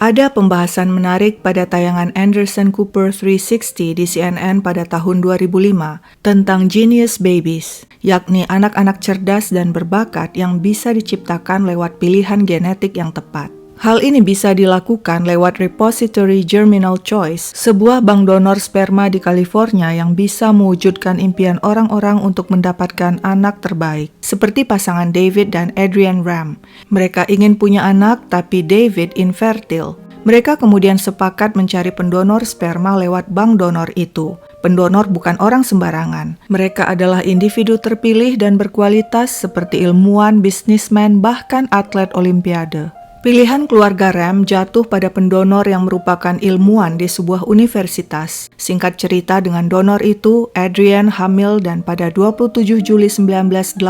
Ada pembahasan menarik pada tayangan Anderson Cooper 360 di CNN pada tahun 2005 tentang genius babies, yakni anak-anak cerdas dan berbakat yang bisa diciptakan lewat pilihan genetik yang tepat. Hal ini bisa dilakukan lewat Repository Germinal Choice, sebuah bank donor sperma di California yang bisa mewujudkan impian orang-orang untuk mendapatkan anak terbaik. Seperti pasangan David dan Adrienne Ram. Mereka ingin punya anak, tapi David infertil. Mereka kemudian sepakat mencari pendonor sperma lewat bank donor itu. Pendonor bukan orang sembarangan. Mereka adalah individu terpilih dan berkualitas seperti ilmuwan, bisnismen, bahkan atlet olimpiade. Pilihan keluarga Ram jatuh pada pendonor yang merupakan ilmuwan di sebuah universitas. Singkat cerita, dengan donor itu, Adrienne hamil dan pada 27 Juli 1984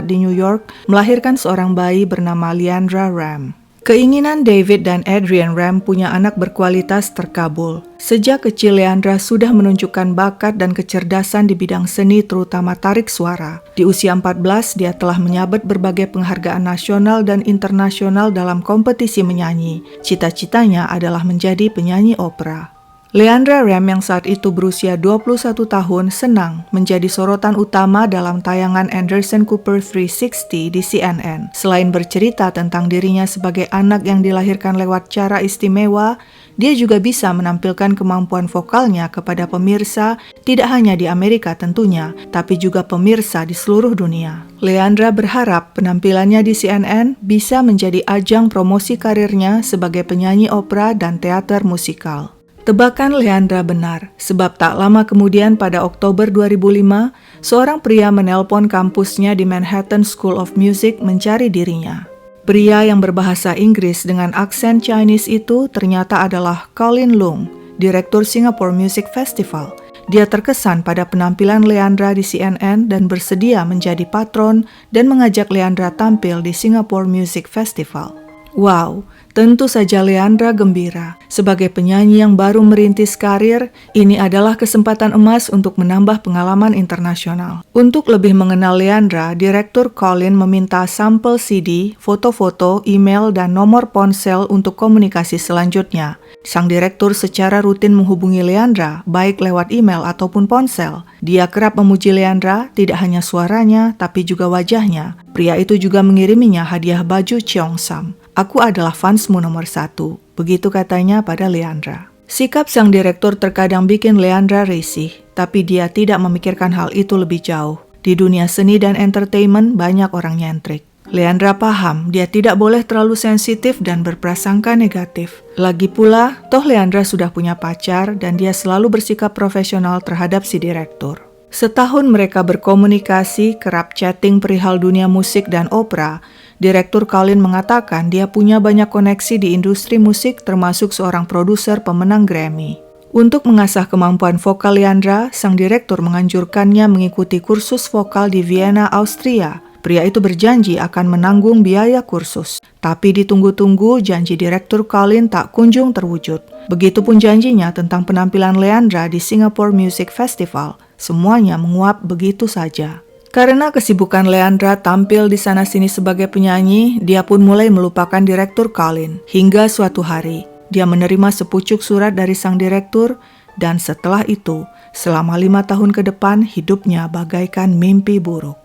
di New York melahirkan seorang bayi bernama Leandra Ram. Keinginan David dan Adrienne Ram punya anak berkualitas terkabul. Sejak kecil Leandra sudah menunjukkan bakat dan kecerdasan di bidang seni, terutama tarik suara. Di usia 14, dia telah menyabet berbagai penghargaan nasional dan internasional dalam kompetisi menyanyi. Cita-citanya adalah menjadi penyanyi opera. Leandra Ram yang saat itu berusia 21 tahun senang menjadi sorotan utama dalam tayangan Anderson Cooper 360 di CNN. Selain bercerita tentang dirinya sebagai anak yang dilahirkan lewat cara istimewa, dia juga bisa menampilkan kemampuan vokalnya kepada pemirsa, tidak hanya di Amerika tentunya, tapi juga pemirsa di seluruh dunia. Leandra berharap penampilannya di CNN bisa menjadi ajang promosi karirnya sebagai penyanyi opera dan teater musikal. Tebakan Leandra benar, sebab tak lama kemudian pada Oktober 2005, seorang pria menelpon kampusnya di Manhattan School of Music mencari dirinya. Pria yang berbahasa Inggris dengan aksen Chinese itu ternyata adalah Colin Leung, direktur Singapore Music Festival. Dia terkesan pada penampilan Leandra di CNN dan bersedia menjadi patron dan mengajak Leandra tampil di Singapore Music Festival. Wow! Tentu saja Leandra gembira. Sebagai penyanyi yang baru merintis karir, ini adalah kesempatan emas untuk menambah pengalaman internasional. Untuk lebih mengenal Leandra, Direktur Colin meminta sampel CD, foto-foto, email, dan nomor ponsel untuk komunikasi selanjutnya. Sang direktur secara rutin menghubungi Leandra, baik lewat email ataupun ponsel. Dia kerap memuji Leandra, tidak hanya suaranya, tapi juga wajahnya. Pria itu juga mengiriminya hadiah baju Cheongsam. Aku adalah fansmu nomor 1, begitu katanya pada Leandra. Sikap sang direktur terkadang bikin Leandra risih, tapi dia tidak memikirkan hal itu lebih jauh. Di dunia seni dan entertainment banyak orang nyentrik. Leandra paham dia tidak boleh terlalu sensitif dan berprasangka negatif. Lagi pula, toh Leandra sudah punya pacar dan dia selalu bersikap profesional terhadap si direktur. Setahun mereka berkomunikasi, kerap chatting perihal dunia musik dan opera. Direktur Colin mengatakan dia punya banyak koneksi di industri musik termasuk seorang produser pemenang Grammy. Untuk mengasah kemampuan vokal Leandra, sang direktur menganjurkannya mengikuti kursus vokal di Vienna, Austria. Pria itu berjanji akan menanggung biaya kursus. Tapi ditunggu-tunggu janji direktur Colin tak kunjung terwujud. Begitupun janjinya tentang penampilan Leandra di Singapore Music Festival. Semuanya menguap begitu saja. Karena kesibukan Leandra tampil di sana-sini sebagai penyanyi, dia pun mulai melupakan direktur Colin. Hingga suatu hari, dia menerima sepucuk surat dari sang direktur, dan setelah itu, selama 5 tahun ke depan, hidupnya bagaikan mimpi buruk.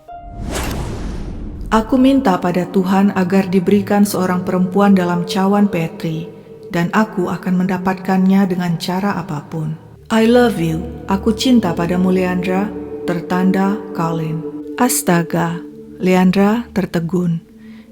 Aku minta pada Tuhan agar diberikan seorang perempuan dalam cawan Petri, dan aku akan mendapatkannya dengan cara apapun. I love you, aku cinta padamu Leandra, tertanda Colin. Astaga, Leandra tertegun.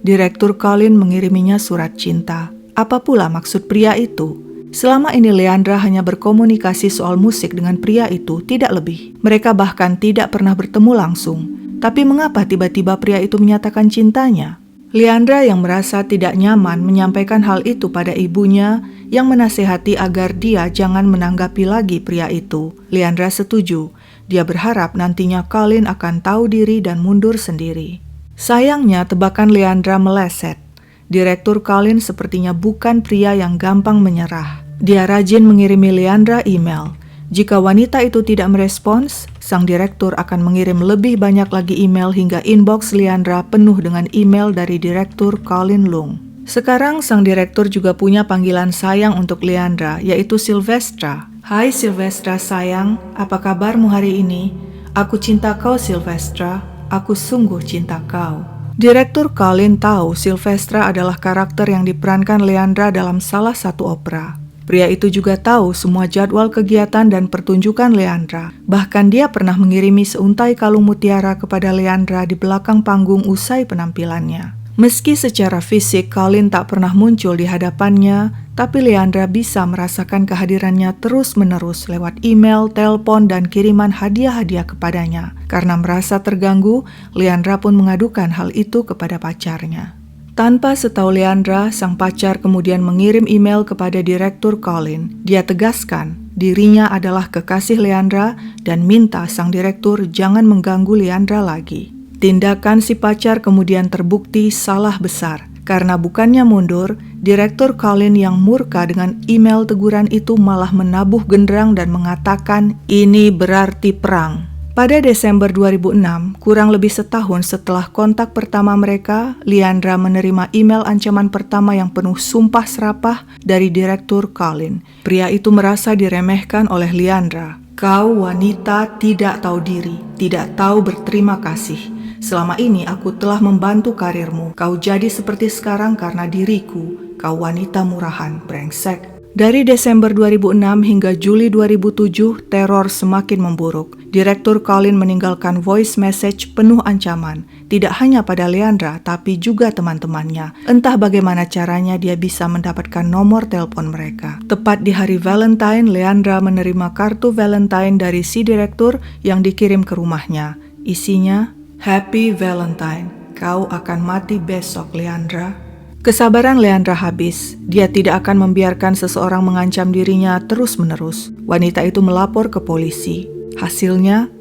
Direktur Colin mengiriminya surat cinta. Apa pula maksud pria itu? Selama ini Leandra hanya berkomunikasi soal musik dengan pria itu, tidak lebih. Mereka bahkan tidak pernah bertemu langsung. Tapi mengapa tiba-tiba pria itu menyatakan cintanya? Leandra yang merasa tidak nyaman menyampaikan hal itu pada ibunya yang menasehati agar dia jangan menanggapi lagi pria itu. Leandra setuju. Dia berharap nantinya Colin akan tahu diri dan mundur sendiri. Sayangnya tebakan Leandra meleset. Direktur Colin sepertinya bukan pria yang gampang menyerah. Dia rajin mengirimi Leandra email. Jika wanita itu tidak merespons, sang direktur akan mengirim lebih banyak lagi email hingga inbox Leandra penuh dengan email dari direktur Colin Leung. Sekarang sang direktur juga punya panggilan sayang untuk Leandra, yaitu Sylvestra. Hai Sylvestra sayang, apa kabarmu hari ini? Aku cinta kau Sylvestra, aku sungguh cinta kau. Direktur Colin tahu Sylvestra adalah karakter yang diperankan Leandra dalam salah satu opera. Pria itu juga tahu semua jadwal kegiatan dan pertunjukan Leandra. Bahkan dia pernah mengirimi seuntai kalung mutiara kepada Leandra di belakang panggung usai penampilannya. Meski secara fisik Colin tak pernah muncul di hadapannya, tapi Leandra bisa merasakan kehadirannya terus-menerus lewat email, telepon, dan kiriman hadiah-hadiah kepadanya. Karena merasa terganggu, Leandra pun mengadukan hal itu kepada pacarnya. Tanpa setahu Leandra, sang pacar kemudian mengirim email kepada Direktur Colin. Dia tegaskan dirinya adalah kekasih Leandra dan minta sang direktur jangan mengganggu Leandra lagi. Tindakan si pacar kemudian terbukti salah besar. Karena bukannya mundur, Direktur Colin yang murka dengan email teguran itu malah menabuh genderang dan mengatakan ini berarti perang. Pada Desember 2006, kurang lebih setahun setelah kontak pertama mereka, Leandra menerima email ancaman pertama yang penuh sumpah serapah dari Direktur Colin. Pria itu merasa diremehkan oleh Leandra. Kau wanita tidak tahu diri, tidak tahu berterima kasih. Selama ini aku telah membantu karirmu. Kau jadi seperti sekarang karena diriku. Kau wanita murahan, brengsek. Dari Desember 2006 hingga Juli 2007, teror semakin memburuk. Direktur Colin meninggalkan voice message penuh ancaman. Tidak hanya pada Leandra, tapi juga teman-temannya. Entah bagaimana caranya dia bisa mendapatkan nomor telepon mereka. Tepat di hari Valentine, Leandra menerima kartu Valentine dari si direktur yang dikirim ke rumahnya. Isinya, Happy Valentine, kau akan mati besok Leandra. Kesabaran Leandra habis. Dia tidak akan membiarkan seseorang mengancam dirinya terus-menerus. Wanita itu melapor ke polisi. Hasilnya,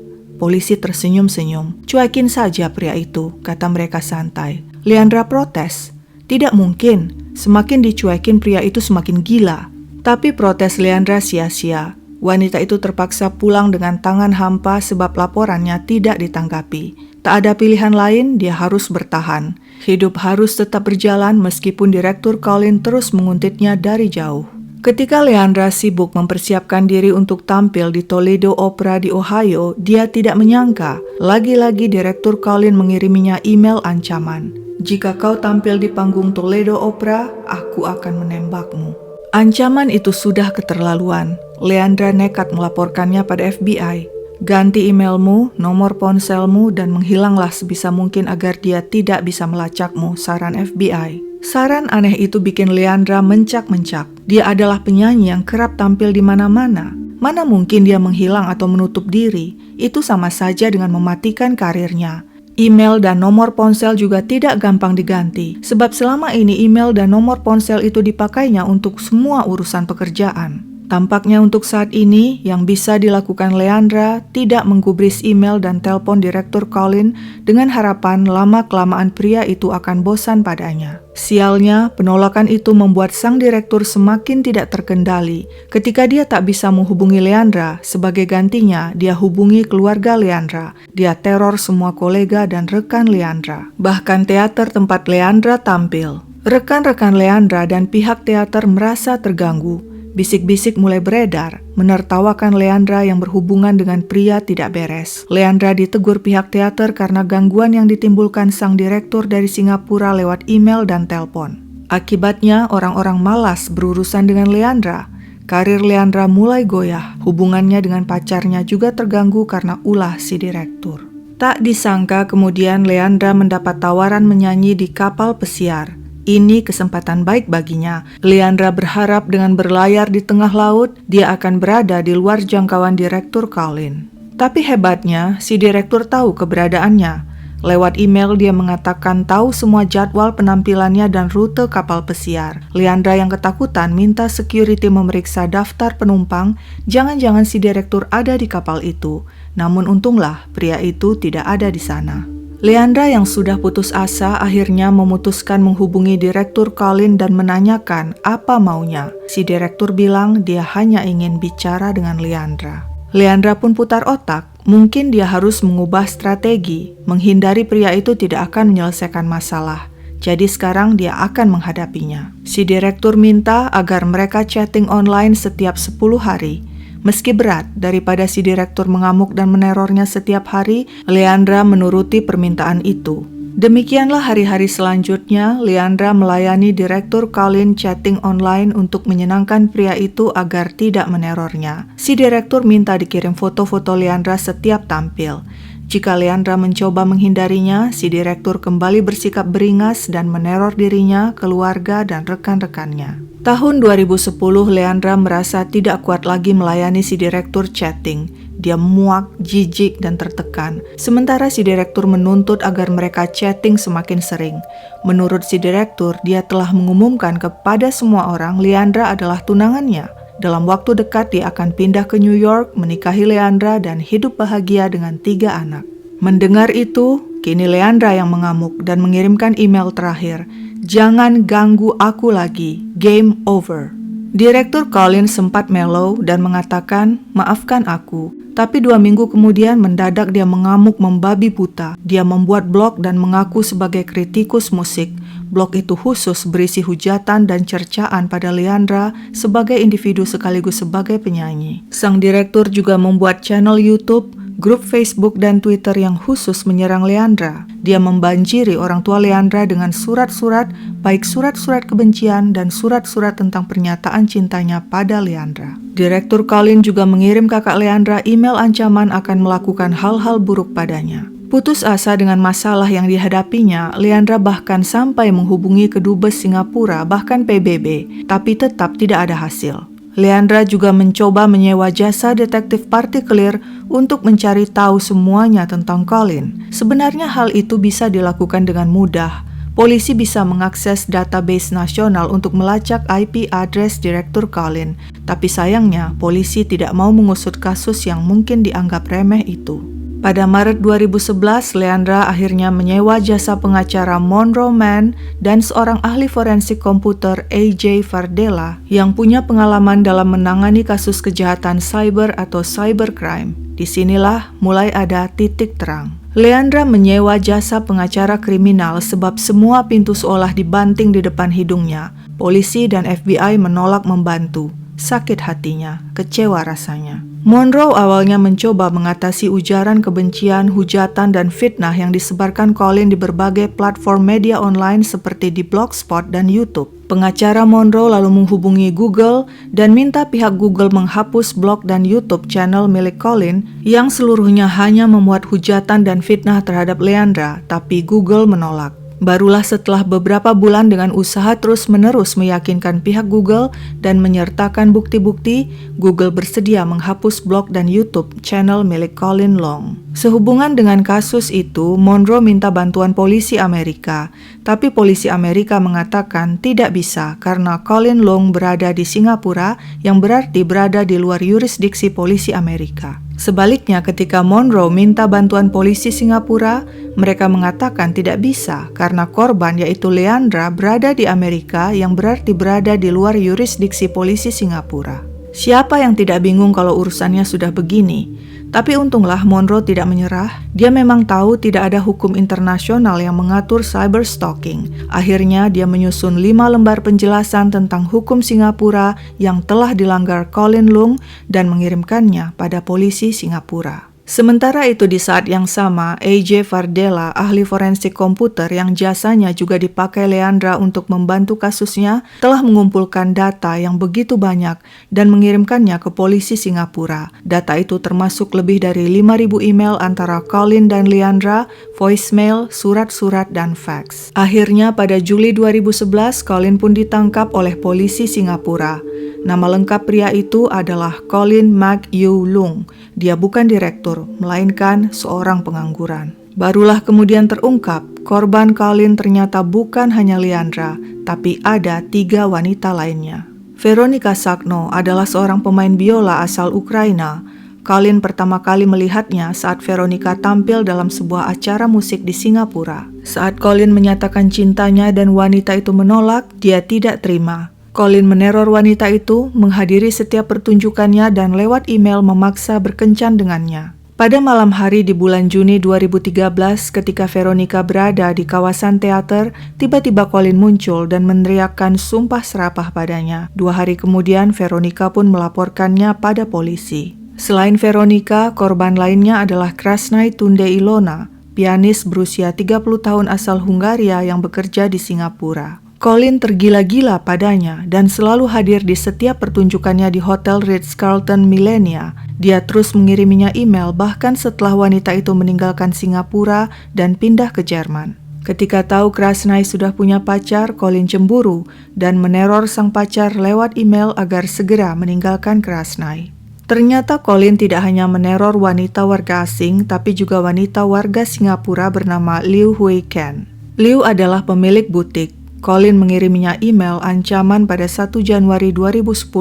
polisi tersenyum-senyum. Cuekin saja pria itu, kata mereka santai. Leandra protes. Tidak mungkin, semakin dicuekin pria itu semakin gila. Tapi protes Leandra sia-sia. Wanita itu terpaksa pulang dengan tangan hampa sebab laporannya tidak ditanggapi. Tak ada pilihan lain, dia harus bertahan. Hidup harus tetap berjalan meskipun Direktur Colin terus menguntitnya dari jauh. Ketika Leandra sibuk mempersiapkan diri untuk tampil di Toledo Opera di Ohio, dia tidak menyangka lagi-lagi Direktur Colin mengiriminya email ancaman. Jika kau tampil di panggung Toledo Opera, aku akan menembakmu. Ancaman itu sudah keterlaluan. Leandra nekat melaporkannya pada FBI. Ganti emailmu, nomor ponselmu, dan menghilanglah sebisa mungkin agar dia tidak bisa melacakmu, saran FBI. Saran aneh itu bikin Leandra mencak-mencak. Dia adalah penyanyi yang kerap tampil di mana-mana. Mana mungkin dia menghilang atau menutup diri? Itu sama saja dengan mematikan karirnya. Email dan nomor ponsel juga tidak gampang diganti, sebab selama ini email dan nomor ponsel itu dipakainya untuk semua urusan pekerjaan. Tampaknya untuk saat ini, yang bisa dilakukan Leandra tidak menggubris email dan telepon Direktur Colin dengan harapan lama-kelamaan pria itu akan bosan padanya. Sialnya, penolakan itu membuat sang direktur semakin tidak terkendali. Ketika dia tak bisa menghubungi Leandra, sebagai gantinya dia hubungi keluarga Leandra. Dia teror semua kolega dan rekan Leandra. Bahkan teater tempat Leandra tampil. Rekan-rekan Leandra dan pihak teater merasa terganggu. Bisik-bisik mulai beredar, menertawakan Leandra yang berhubungan dengan pria tidak beres. Leandra ditegur pihak teater karena gangguan yang ditimbulkan sang direktur dari Singapura lewat email dan telepon. Akibatnya, orang-orang malas berurusan dengan Leandra. Karir Leandra mulai goyah, hubungannya dengan pacarnya juga terganggu karena ulah si direktur. Tak disangka kemudian Leandra mendapat tawaran menyanyi di kapal pesiar. Ini kesempatan baik baginya. Leandra berharap dengan berlayar di tengah laut, dia akan berada di luar jangkauan Direktur Colin. Tapi hebatnya, si direktur tahu keberadaannya. Lewat email dia mengatakan tahu semua jadwal penampilannya dan rute kapal pesiar. Leandra yang ketakutan minta security memeriksa daftar penumpang, jangan-jangan si direktur ada di kapal itu. Namun untunglah pria itu tidak ada di sana. Leandra yang sudah putus asa akhirnya memutuskan menghubungi Direktur Colin dan menanyakan apa maunya. Si direktur bilang dia hanya ingin bicara dengan Leandra. Leandra pun putar otak, mungkin dia harus mengubah strategi. Menghindari pria itu tidak akan menyelesaikan masalah. Jadi sekarang dia akan menghadapinya. Si direktur minta agar mereka chatting online setiap 10 hari. Meski berat, daripada si direktur mengamuk dan menerornya setiap hari, Leandra menuruti permintaan itu. Demikianlah hari-hari selanjutnya, Leandra melayani direktur Colin chatting online untuk menyenangkan pria itu agar tidak menerornya. Si direktur minta dikirim foto-foto Leandra setiap tampil. Jika Leandra mencoba menghindarinya, si direktur kembali bersikap beringas dan meneror dirinya, keluarga, dan rekan-rekannya. Tahun 2010, Leandra merasa tidak kuat lagi melayani si direktur chatting. Dia muak, jijik, dan tertekan. Sementara si direktur menuntut agar mereka chatting semakin sering. Menurut si direktur, dia telah mengumumkan kepada semua orang Leandra adalah tunangannya. Dalam waktu dekat dia akan pindah ke New York, menikahi Leandra, dan hidup bahagia dengan 3 anak. Mendengar itu, kini Leandra yang mengamuk dan mengirimkan email terakhir, "Jangan ganggu aku lagi, game over." Direktur Colin sempat mellow dan mengatakan, "Maafkan aku." Tapi 2 minggu kemudian mendadak dia mengamuk membabi buta. Dia membuat blog dan mengaku sebagai kritikus musik. Blog itu khusus berisi hujatan dan cercaan pada Leandra sebagai individu sekaligus sebagai penyanyi. Sang direktur juga membuat channel YouTube, grup Facebook dan Twitter yang khusus menyerang Leandra. Dia membanjiri orang tua Leandra dengan surat-surat, baik surat-surat kebencian dan surat-surat tentang pernyataan cintanya pada Leandra. Direktur Colin juga mengirim kakak Leandra email ancaman akan melakukan hal-hal buruk padanya. Putus asa dengan masalah yang dihadapinya, Leandra bahkan sampai menghubungi Kedubes Singapura, bahkan PBB, tapi tetap tidak ada hasil. Leandra juga mencoba menyewa jasa detektif partikelir untuk mencari tahu semuanya tentang Colin. Sebenarnya hal itu bisa dilakukan dengan mudah. Polisi bisa mengakses database nasional untuk melacak IP address direktur Colin, tapi sayangnya polisi tidak mau mengusut kasus yang mungkin dianggap remeh itu. Pada Maret 2011, Leandra akhirnya menyewa jasa pengacara Monroe Mann dan seorang ahli forensik komputer AJ Fardella yang punya pengalaman dalam menangani kasus kejahatan cyber atau cybercrime. Disinilah mulai ada titik terang. Leandra menyewa jasa pengacara kriminal sebab semua pintu seolah dibanting di depan hidungnya. Polisi dan FBI menolak membantu. Sakit hatinya, kecewa rasanya. Monroe awalnya mencoba mengatasi ujaran kebencian, hujatan, dan fitnah yang disebarkan Colin di berbagai platform media online seperti di Blogspot dan YouTube. Pengacara Monroe lalu menghubungi Google dan minta pihak Google menghapus blog dan YouTube channel milik Colin yang seluruhnya hanya memuat hujatan dan fitnah terhadap Leandra, tapi Google menolak. Barulah setelah beberapa bulan dengan usaha terus-menerus meyakinkan pihak Google dan menyertakan bukti-bukti, Google bersedia menghapus blog dan YouTube channel milik Colin Long. Sehubungan dengan kasus itu, Monroe minta bantuan polisi Amerika, tapi polisi Amerika mengatakan tidak bisa karena Colin Long berada di Singapura, yang berarti berada di luar yurisdiksi polisi Amerika. Sebaliknya, ketika Monroe minta bantuan polisi Singapura, mereka mengatakan tidak bisa karena korban yaitu Leandra berada di Amerika, yang berarti berada di luar yurisdiksi polisi Singapura. Siapa yang tidak bingung kalau urusannya sudah begini? Tapi untunglah Monroe tidak menyerah. Dia memang tahu tidak ada hukum internasional yang mengatur cyberstalking. Akhirnya dia menyusun 5 lembar penjelasan tentang hukum Singapura yang telah dilanggar Colin Long dan mengirimkannya pada polisi Singapura. Sementara itu di saat yang sama, AJ Fardella, ahli forensik komputer yang jasanya juga dipakai Leandra untuk membantu kasusnya, telah mengumpulkan data yang begitu banyak dan mengirimkannya ke polisi Singapura. Data itu termasuk lebih dari 5.000 email antara Colin dan Leandra, voicemail, surat-surat, dan fax. Akhirnya pada Juli 2011, Colin pun ditangkap oleh polisi Singapura. Nama lengkap pria itu adalah Colin Mak Yew Loong. Dia bukan direktur, melainkan seorang pengangguran. Barulah kemudian terungkap, korban Colin ternyata bukan hanya Leandra, tapi ada 3 wanita lainnya. Veronika Sakno adalah seorang pemain biola asal Ukraina. Colin pertama kali melihatnya saat Veronika tampil dalam sebuah acara musik di Singapura. Saat Colin menyatakan cintanya dan wanita itu menolak, dia tidak terima. Colin meneror wanita itu, menghadiri setiap pertunjukannya dan lewat email memaksa berkencan dengannya. Pada malam hari di bulan Juni 2013, ketika Veronica berada di kawasan teater, tiba-tiba Colin muncul dan meneriakkan sumpah serapah padanya. 2 hari kemudian, Veronica pun melaporkannya pada polisi. Selain Veronica, korban lainnya adalah Krasnai Tunde Ilona, pianis berusia 30 tahun asal Hungaria yang bekerja di Singapura. Colin tergila-gila padanya dan selalu hadir di setiap pertunjukannya di Hotel Ritz-Carlton Millenia. Dia terus mengiriminya email bahkan setelah wanita itu meninggalkan Singapura dan pindah ke Jerman. Ketika tahu Krasnai sudah punya pacar, Colin cemburu dan meneror sang pacar lewat email agar segera meninggalkan Krasnai. Ternyata Colin tidak hanya meneror wanita warga asing, tapi juga wanita warga Singapura bernama Liu Hui Ken. Liu adalah pemilik butik. Colin mengiriminya email ancaman pada 1 Januari 2010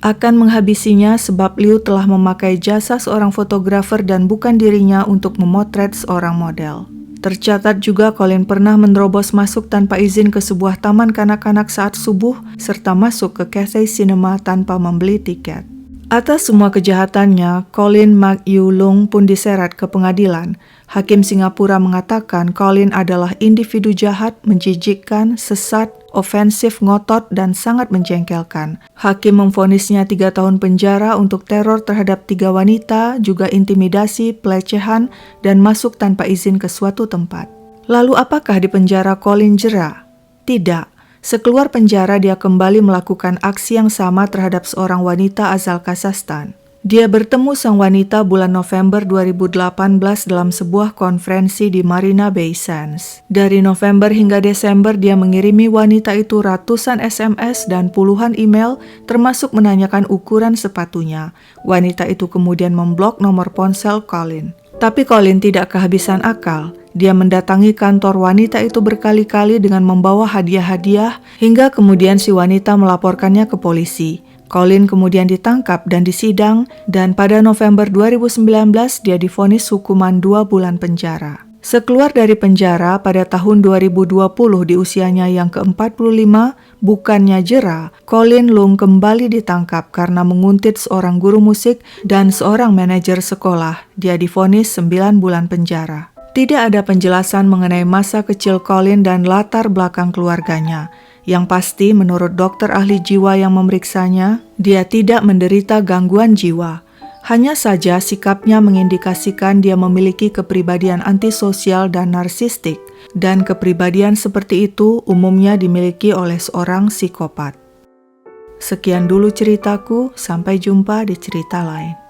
akan menghabisinya sebab Liu telah memakai jasa seorang fotografer dan bukan dirinya untuk memotret seorang model. Tercatat juga Colin pernah menerobos masuk tanpa izin ke sebuah taman kanak-kanak saat subuh serta masuk ke Cathay Cinema tanpa membeli tiket. Atas semua kejahatannya, Colin Mak Yu Lung pun diseret ke pengadilan. Hakim Singapura mengatakan Colin adalah individu jahat, menjijikkan, sesat, ofensif, ngotot, dan sangat menjengkelkan. Hakim memvonisnya 3 tahun penjara untuk teror terhadap 3 wanita, juga intimidasi, pelecehan, dan masuk tanpa izin ke suatu tempat. Lalu apakah di penjara Colin jera? Tidak. Sekeluar penjara dia kembali melakukan aksi yang sama terhadap seorang wanita asal Kazakhstan. Dia bertemu sang wanita bulan November 2018 dalam sebuah konferensi di Marina Bay Sands. Dari November hingga Desember dia mengirimi wanita itu ratusan SMS dan puluhan email termasuk menanyakan ukuran sepatunya. Wanita itu kemudian memblok nomor ponsel Colin. Tapi Colin tidak kehabisan akal. Dia mendatangi kantor wanita itu berkali-kali dengan membawa hadiah-hadiah hingga kemudian si wanita melaporkannya ke polisi. Colin kemudian ditangkap dan disidang dan pada November 2019 dia divonis hukuman 2 bulan penjara. Sekeluar dari penjara pada tahun 2020 di usianya yang ke-45, bukannya jera, Colin Lung kembali ditangkap karena menguntit seorang guru musik dan seorang manajer sekolah. Dia divonis 9 bulan penjara. Tidak ada penjelasan mengenai masa kecil Colin dan latar belakang keluarganya. Yang pasti menurut dokter ahli jiwa yang memeriksanya, dia tidak menderita gangguan jiwa. Hanya saja sikapnya mengindikasikan dia memiliki kepribadian antisosial dan narsistik, dan kepribadian seperti itu umumnya dimiliki oleh seorang psikopat. Sekian dulu ceritaku, sampai jumpa di cerita lain.